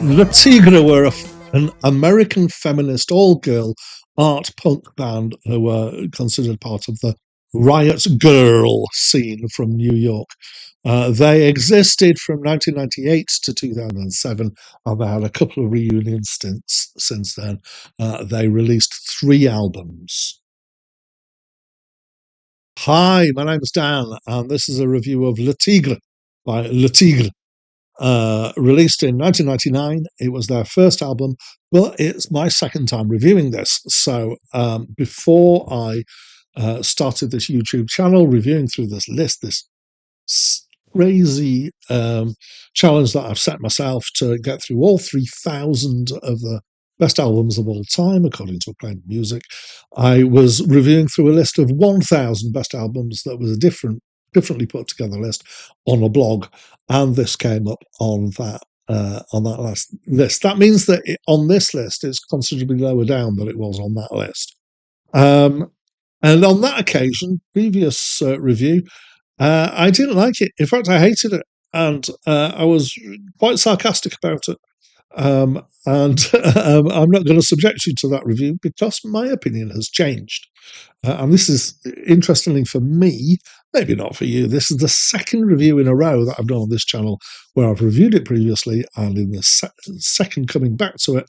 The Tigre were an American feminist all-girl art punk band who were considered part of the Riot Girl scene from New York. They existed from 1998 to 2007, and they had a couple of reunion stints since then. They released 3 albums. Hi, my name's Dan, and this is a review of Le Tigre by Le Tigre. Released in 1999. It was their first album, but it's my second time reviewing this. So before I started this YouTube channel, reviewing through this list, this crazy challenge that I've set myself to get through all 3,000 of the best albums of all time, according to Acclaimed Music, I was reviewing through a list of 1,000 best albums that was a differently put together list on a blog, and this came up on that last list. That means that on this list, it's considerably lower down than it was on that list. And on that occasion, previous review, I didn't like it. In fact, I hated it, and I was quite sarcastic about it. And I'm not going to subject you to that review because my opinion has changed. And this is, interestingly for me, maybe not for you, this is the second review in a row that I've done on this channel where I've reviewed it previously, and in the second coming back to it,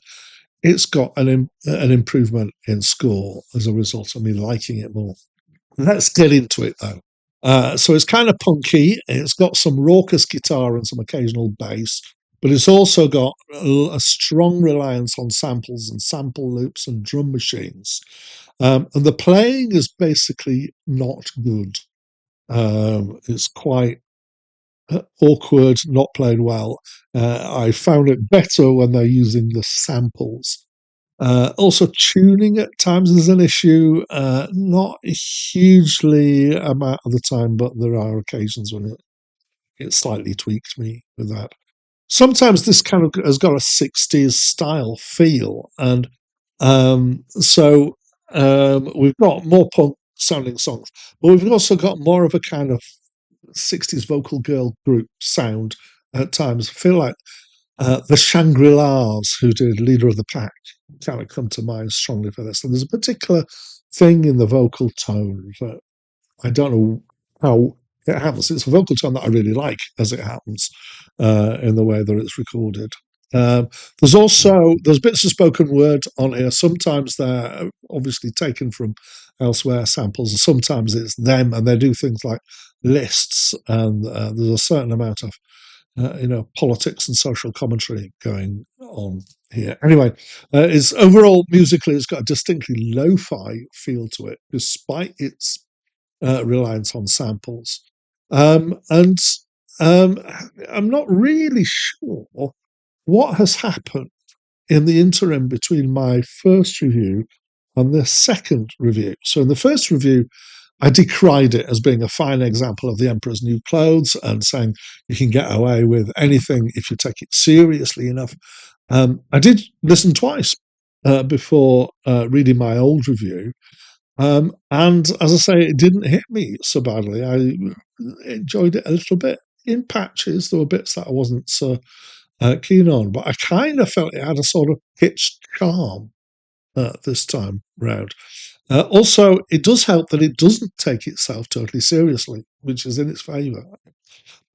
it's got an improvement in score as a result of me liking it more. Let's get into it, though. So it's kind of punky. It's got some raucous guitar and some occasional bass, but it's also got a strong reliance on samples and sample loops and drum machines. And the playing is basically not good. It's quite awkward, not played well. I found it better when they're using the samples. Also, tuning at times is an issue. Not hugely amount of the time, but there are occasions when it slightly tweaked me with that. Sometimes this kind of has got a 60s style feel, and so we've got more punk sounding songs, but we've also got more of a kind of 60s vocal girl group sound at times. I feel like the Shangri-Las, who did Leader of the Pack, kind of come to mind strongly for this. And there's a particular thing in the vocal tone that I don't know how it happens. It's a vocal tone that I really like as it happens in the way that it's recorded. There's bits of spoken word on here. Sometimes they're obviously taken from elsewhere samples, and sometimes it's them, and they do things like lists, and there's a certain amount of politics and social commentary going on here. Anyway, it's overall musically, it's got a distinctly lo-fi feel to it, despite its reliance on samples. And I'm not really sure what has happened in the interim between my first review and the second review. So in the first review, I decried it as being a fine example of the Emperor's New Clothes and saying you can get away with anything if you take it seriously enough. I did listen twice before reading my old review. And as I say, it didn't hit me so badly. I enjoyed it a little bit in patches. There were bits that I wasn't so keen on, but I kind of felt it had a sort of pitched charm this time round. Also, it does help that it doesn't take itself totally seriously, which is in its favour.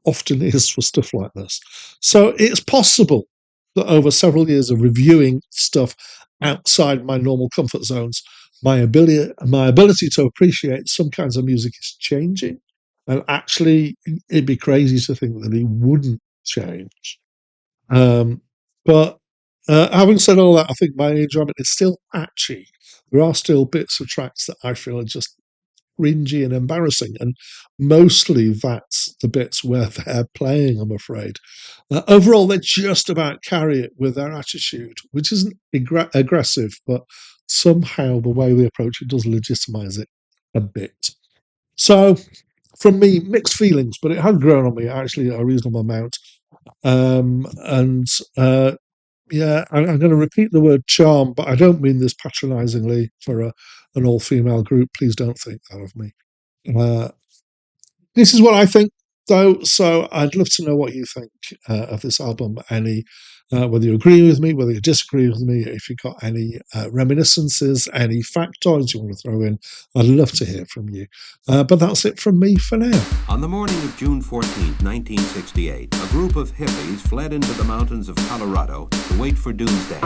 Often is for stuff like this. So it's possible that over several years of reviewing stuff outside my normal comfort zones, my ability to appreciate some kinds of music is changing. And actually, it'd be crazy to think that it wouldn't change. But having said all that, I think my enjoyment is still patchy. There are still bits of tracks that I feel are just cringy and embarrassing, and mostly that's the bits where they're playing, I'm afraid. Overall, they just about carry it with their attitude, which isn't aggressive, but somehow the way they approach it does legitimize it a bit. So, from me, mixed feelings, but it has grown on me actually a reasonable amount. And yeah, I'm going to repeat the word charm, but I don't mean this patronisingly for an all-female group. Please don't think that of me. This is what I think, though, so I'd love to know what you think of this album. Any Whether you agree with me, whether you disagree with me, if you've got any reminiscences, any factoids you want to throw in, I'd love to hear from you. But that's it from me for now. On the morning of June 14, 1968, a group of hippies fled into the mountains of Colorado to wait for doomsday.